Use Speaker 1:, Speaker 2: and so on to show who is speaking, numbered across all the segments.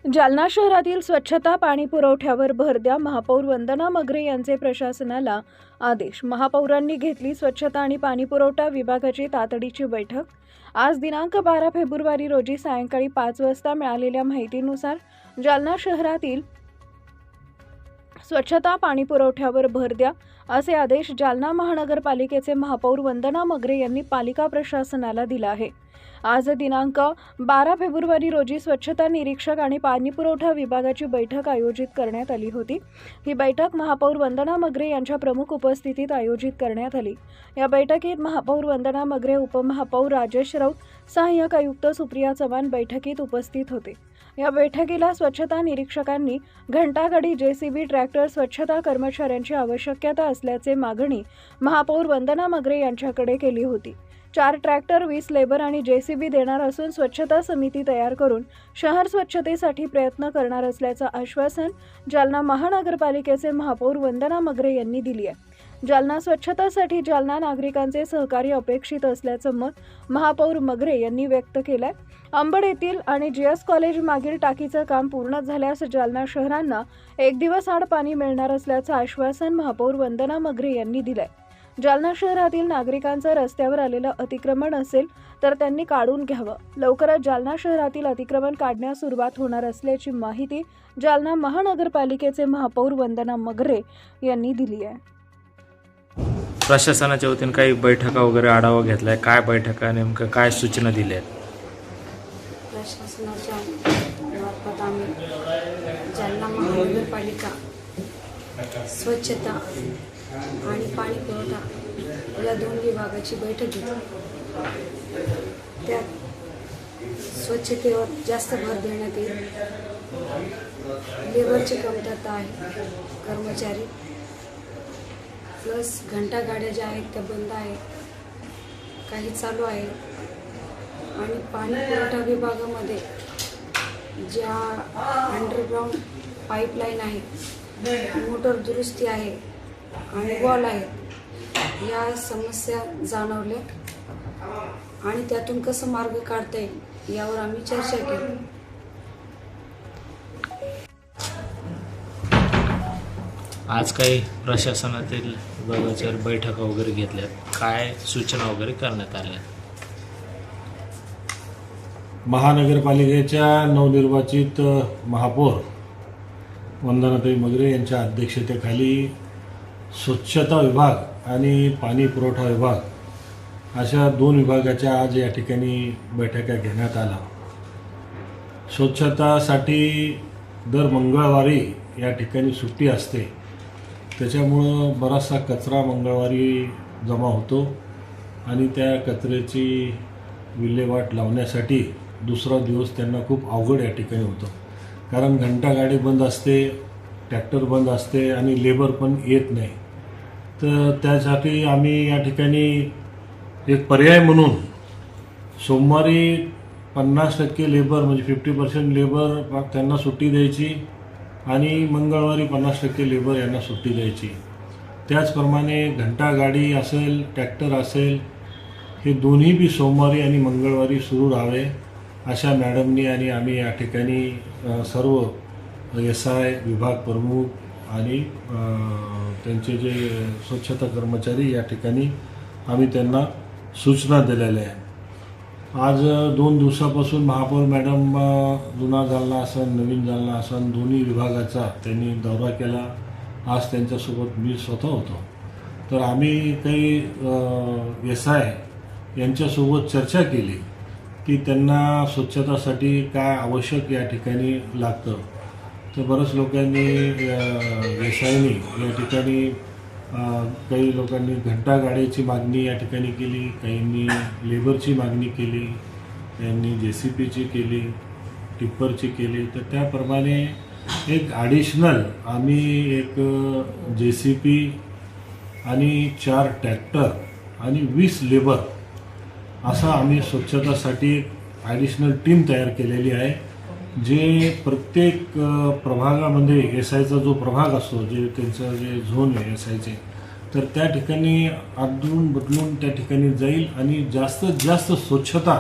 Speaker 1: जालना शहरातील स्वच्छता पाणी पुरवठ्यावर भर द्या. महापौर वंदना मगरे यांचे प्रशासनाला आदेश. महापौरांनी घेतली स्वच्छता आणि पाणी पुरवठा विभागाची तातडीची बैठक. आज दिनांक 12 फेब्रुवारी रोजी सायंकाळी 5 वाजता मिळालेल्या माहितीनुसार जालना शहरातील स्वच्छता पाणी पुरवठ्यावर भर द्या असे आदेश जालना महानगरपालिकेचे महापौर वंदना मगरे यांनी पालिका प्रशासनाला दिला आहे. आज दिनांक 12 फेब्रुवारी रोजी स्वच्छता निरीक्षक आणि पाणी पुरवठा विभागाची बैठक आयोजित करण्यात आली होती. ही बैठक महापौर वंदना मगरे यांच्या प्रमुख उपस्थितीत आयोजित करण्यात आली. या बैठकीत महापौर वंदना मगरे, उपमहापौर राजेश राऊत, सहाय्यक आयुक्त सुप्रिया चव्हाण बैठकीत उपस्थित होते. या बैठकीला स्वच्छता निरीक्षकांनी घंटागाडी, जेसीबी, ट्रॅक्टर, स्वच्छता कर्मचाऱ्यांची आवश्यकता असल्याचे मागणी महापौर वंदना मगरे यांच्याकडे केली होती. 4 ट्रॅक्टर, 20 लेबर आणि जेसीबी देणार असून स्वच्छता समिती तयार करून शहर स्वच्छतेसाठी प्रयत्न करणार असल्याचं आश्वासन जालना महानगरपालिकेचे महापौर वंदना मगरे यांनी दिली आहे. जालना स्वच्छतासाठी जालना नागरिकांचे सहकार्य अपेक्षित असल्याचं मत महापौर मगरे यांनी व्यक्त केलंय. अंबड येथील आणि जीएस कॉलेज मागील टाकीचं काम पूर्ण झाल्यास जालना शहरांना 1 दिवस आड पाणी मिळणार असल्याचं आश्वासन महापौर वंदना मगरे यांनी दिलंय. जालना शहरातील नागरिकांचं रस्त्यावर आलेलं अतिक्रमण असेल तर त्यांनी काढून घ्यावं. लवकरच जालना शहरातील अतिक्रमण काढण्यास सुरुवात होणार असल्याची माहिती जालना महानगरपालिकेचे महापौर वंदना मगरे यांनी दिली आहे.
Speaker 2: प्रशासनाच्या वतीने काही बैठका वगैरे आढावा घेतलाय? काय बैठका, नेमकं काय सूचना दिल्या आहेत?
Speaker 3: प्रशासनाच्या मार्फत आम्ही जालना महानगरपालिका स्वच्छता आणि पाणी पुरवठा या 2 विभागाची बैठक घेतली. त्यात स्वच्छतेवर जास्त भर देण्यात येईल. लेबरची कमतरता आहे, कर्मचारी प्लस घंटागाड्या ज्या आहेत त्या बंद आहेत, काही चालू आहे. आणि पाणी पुरवठा विभागामध्ये ज्या अंडरग्राऊंड पाईपलाईन आहे, मोटर दुरुस्ती आहे आणि वॉल आहेत, या समस्या जाणवल्या आणि त्यातून कसं मार्ग काढता येईल यावर आम्ही चर्चा केली.
Speaker 2: आज काही प्रशासनातील विभागाच्या बैठका वगैरे घेतल्यात, काय सूचना वगैरे करण्यात आल्या?
Speaker 4: महानगरपालिकेच्या नवनिर्वाचित महापौर वंदनाताई मगरे यांच्या अध्यक्षतेखाली स्वच्छता विभाग आणि पाणी पुरवठा विभाग अशा 2 विभागाच्या आज या ठिकाणी बैठका घेण्यात आल्या. स्वच्छतासाठी दर मंगळवारी या ठिकाणी सुट्टी असते, त्याच्यामुळं बराचसा कचरा मंगळवारी जमा होतो आणि त्या कचऱ्याची विल्हेवाट लावण्यासाठी दुसरा दिवस त्यांना खूप अवघड या ठिकाणी होतो. कारण घंटागाडी बंद असते, ट्रॅक्टर बंद असते आणि लेबर पण येत नाही. तर त्यासाठी आम्ही या ठिकाणी एक पर्याय म्हणून सोमवारी 50% लेबर म्हणजे 50% लेबर त्यांना सुट्टी द्यायची आणि मंगळवारी 50% लेबर यांना सुट्टी द्यायची. त्याचप्रमाणे घंटागाडी असेल, ट्रॅक्टर असेल, हे दोन्ही बी सोमवारी आणि मंगळवारी सुरू राहावे अशा मॅडमनी आणि आम्ही या ठिकाणी सर्व SI विभाग प्रमुख आणि त्यांचे जे स्वच्छता कर्मचारी या ठिकाणी आम्ही त्यांना सूचना दिलेल्या आहे. आज 2 दिवसापासून महापौर मॅडम जुना जालना आसन, नवीन जालना आसन दोन्ही विभागाचा त्यांनी दौरा केला. आज त्यांच्यासोबत मी स्वतः होतो. तर आम्ही काही SI यांच्यासोबत चर्चा केली की त्यांना स्वच्छतासाठी काय आवश्यक या ठिकाणी लागतं. तर बऱ्याच लोकांनी SIनी या ठिकाणी काही लोकांनी घंटागाड्याची मागणी या ठिकाणी केली, काहींनी लेबरची मागणी केली, काहींनी JCPची केली, टिप्परची केली. तर त्याप्रमाणे एक ॲडिशनल आम्ही एक JCP आणि 4 ट्रॅक्टर आणि 20 लेबर असा आम्ही स्वच्छतासाठी ॲडिशनल टीम तयार केलेली आहे, जे प्रत्येक प्रभागामध्ये SIचा जो प्रभाग असतो, जे त्यांचं जे झोन आहे SIचे, तर त्या ठिकाणी आदलून बदलून त्या ठिकाणी जाईल आणि जास्तीत जास्त स्वच्छता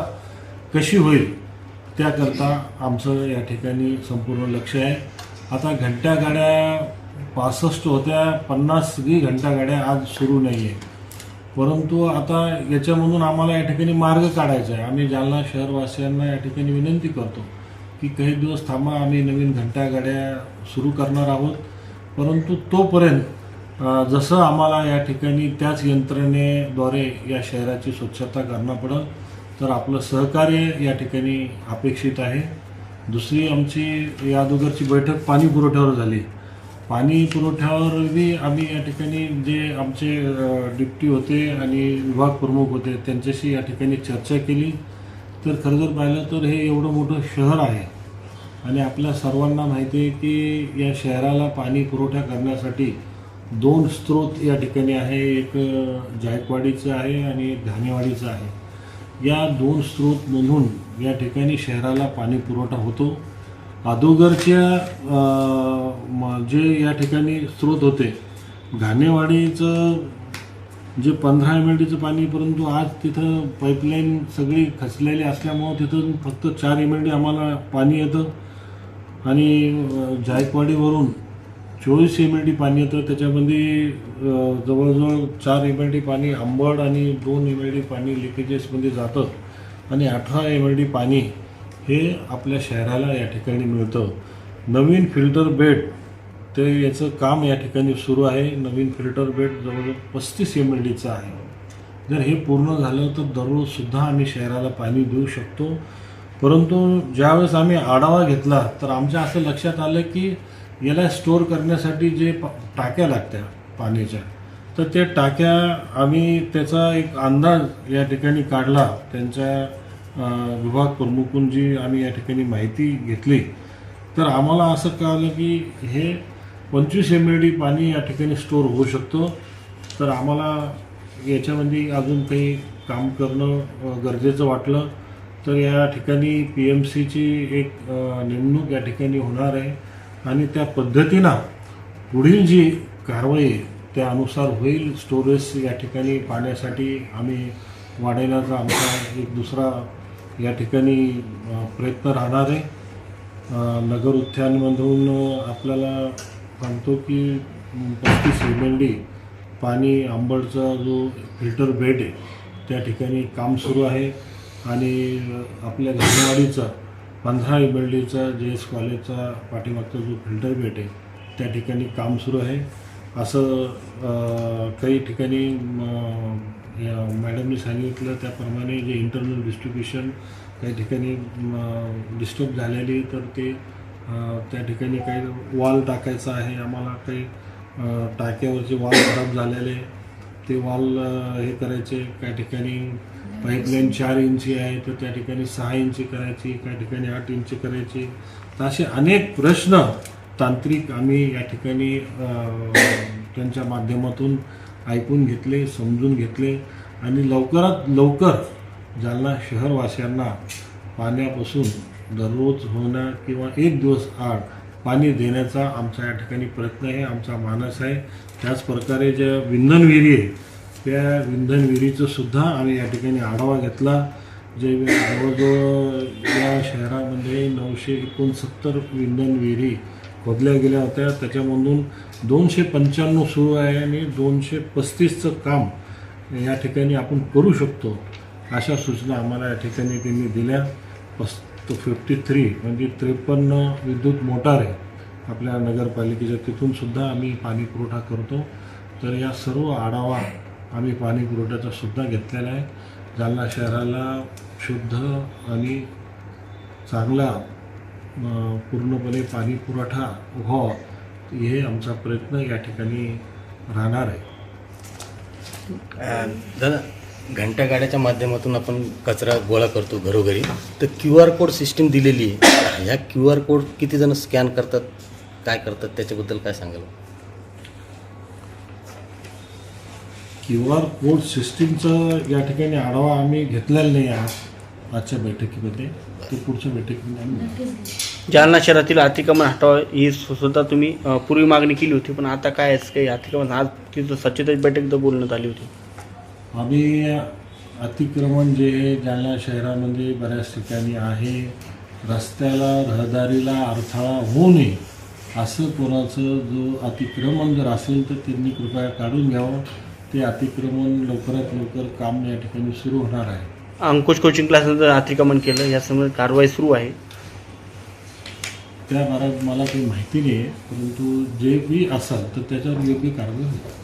Speaker 4: कशी होईल त्याकरता आमचं या ठिकाणी संपूर्ण लक्ष आहे. आता घंटागाड्या 65 होत्या, 50 घंटागाड्या आज सुरू नाही आहे. परंतु आता याच्यामधून आम्हाला या ठिकाणी मार्ग काढायचा आहे. आम्ही जालना शहरवासियांना या ठिकाणी विनंती करतो की काही दिवस थांबा, आम्ही नवीन घंटागाड्या सुरू करणार आहोत. परंतु तोपर्यंत जसं आम्हाला या ठिकाणी त्याच यंत्रणेद्वारे या शहराची स्वच्छता करणं पडेल, तर आपलं सहकार्य या ठिकाणी अपेक्षित आहे. दुसरी आमची या अगोदरची बैठक पाणी पुरवठ्यावर झाली. पाणी पुरवठ्यावर बी आम्ही या ठिकाणी जे आमचे डिप्टी होते आणि विभाग प्रमुख होते त्यांच्याशी या ठिकाणी चर्चा केली. तर खरं जर पाहिलं तर हे एवढं मोठं शहर आहे आणि आपल्या सर्वांना माहिती आहे की या शहराला पाणी पुरवठा करण्यासाठी 2 स्रोत या ठिकाणी आहे. एक जायकवाडीचं आहे आणि एक घाणेवाडीचं आहे. या 2 स्रोतमधून या ठिकाणी शहराला पाणी पुरवठा होतो. अगोदरच्या जे या ठिकाणी स्रोत होते, घाणेवाडीचं जे 15 MLDचं पाणी, परंतु आज तिथं पाईपलाईन सगळी खचलेली असल्यामुळं तिथून फक्त 4 MLD आम्हाला पाणी येतं आणि जायकवाडीवरून 24 MLD पाणी येतं. त्याच्यामध्ये जवळजवळ 4 MLD पाणी आंबड आणि 2 MLD पाणी लिकेजेसमध्ये जातं आणि 18 MLD पाणी हे आपल्या शहराला या ठिकाणी मिळतं. नवीन फिल्टर बेड ते याचं काम या ठिकाणी सुरू आहे. नवीन फिल्टर बेड जवळजवळ 35 MLDचं आहे. जर हे पूर्ण झालं तर दररोजसुद्धा आम्ही शहराला पाणी देऊ शकतो. परंतु ज्यावेळेस आम्ही आढावा घेतला तर आमच्या असं लक्षात आलं की याला स्टोअर करण्यासाठी जे टाक्या लागत्या पाण्याच्या, तर त्या टाक्या आम्ही त्याचा एक अंदाज या ठिकाणी काढला. त्यांच्या विभाग प्रमुखून जी आम्ही या ठिकाणी माहिती घेतली तर आम्हाला असं कळलं की हे 25 MLD पाणी या ठिकाणी स्टोअर होऊ शकतो. तर आम्हाला याच्यामध्ये अजून काही काम करणं गरजेचं वाटलं. तर या ठिकाणी PMCची एक नेमणूक या ठिकाणी होणार आहे आणि त्या पद्धतीनं पुढील जी कारवाई त्यानुसार होईल. स्टोरेज या ठिकाणी पाण्यासाठी आम्ही वाढवण्याचा आमचा एक दुसरा या ठिकाणी प्रयत्न राहणार आहे. नगर उद्यानमधून आपल्याला सांगतो की 35 MLD पाणी आंबडचा जो फिल्टर बेड आहे त्या ठिकाणी काम सुरू आहे आणि आपल्या घाणेवाडीचा 15 MLDचा JS कॉलेजचा पाठीमागचा जो फिल्टर बेड आहे त्या ठिकाणी काम सुरू आहे. असं काही ठिकाणी मॅडमनी सांगितलं त्याप्रमाणे जे इंटरनल डिस्ट्रीब्युशन काही ठिकाणी डिस्टर्ब झालेली, तर ते त्या ठिकाणी काही वॉल टाकायचं आहे आम्हाला. काही टाक्यावरचे वॉल खराब झालेले ते वॉल हे करायचे. काही ठिकाणी पाईपलाईन 4 इंची आहे तर त्या ठिकाणी 6 इंची करायची, काही ठिकाणी 8 इंची करायची. तर असे अनेक प्रश्न तांत्रिक आम्ही या ठिकाणी त्यांच्या माध्यमातून ऐकून घेतले, समजून घेतले आणि लवकरात लवकर जालना शहरवासियांना पाण्यापासून दररोज होणं किंवा एक दिवस आड पाणी देण्याचा आमचा या ठिकाणी प्रयत्न आहे, आमचा मानस आहे. त्याच प्रकारे ज्या विंधन विहिरी आहे त्या विंधन विहिरीचं सुद्धा आम्ही या ठिकाणी आढावा घेतला. जे जवळजवळ या शहरामध्ये 969 विंधन विहिरी खोदल्या गेल्या होत्या. त्याच्यामधून 295 सुरू आहे आणि 235चं काम या ठिकाणी आपण करू शकतो अशा सूचना आम्हाला या ठिकाणी त्यांनी दिल्या. 53 म्हणजे 53 विद्युत मोटार आहे आपल्या नगरपालिकेच्या, तिथूनसुद्धा आम्ही पाणी पुरवठा करतो. तर या सर्व आढावा आम्ही पाणी पुरवठ्याचा सुद्धा घेतलेला आहे. जालना शहराला शुद्ध आणि चांगला पूर्णपणे पाणी पुरवठा व्हावा हे आमचा प्रयत्न या ठिकाणी राहणार आहे.
Speaker 5: दादा, घंटागाड्याच्या माध्यमातून आपण कचरा गोळा करतो घरोघरी, तर QR कोड सिस्टीम दिलेली आहे. ह्या QR कोड किती जण स्कॅन करतात, काय करतात, त्याच्याबद्दल काय सांगाल?
Speaker 4: QR कोड सिस्टीमचं या ठिकाणी आढावा आम्ही घेतलेला नाही आजच्या बैठकीमध्ये. ते पुढच्या बैठकीमध्ये आम्ही
Speaker 6: जालना शहरातील अतिक्रमण हटावा ही सुद्धा तुम्ही पूर्वी मागणी केली होती, पण आता काय आहे काही अतिक्रमण आज तिथं स्वच्छतेची बैठक बोलण्यात आली होती.
Speaker 4: आम्ही अतिक्रमण जे जालना शहरामध्ये बऱ्याच ठिकाणी आहे रस्त्याला रहदारीला अडथळा होऊ नये असं कोणाचं जो अतिक्रमण जर असेल तर त्यांनी कृपया काढून घ्यावं. ते अतिक्रमण लवकरात लवकर काम या ठिकाणी सुरू होणार आहे.
Speaker 6: अंकुश कोचिंग क्लासनंतर अतिक्रमण केलं यासंबंधी कारवाई सुरू आहे.
Speaker 4: त्या बाबत मला काही माहिती नाही आहे, परंतु जे बी असेल तर त्याच्यावर योग्य कारवाई होईल.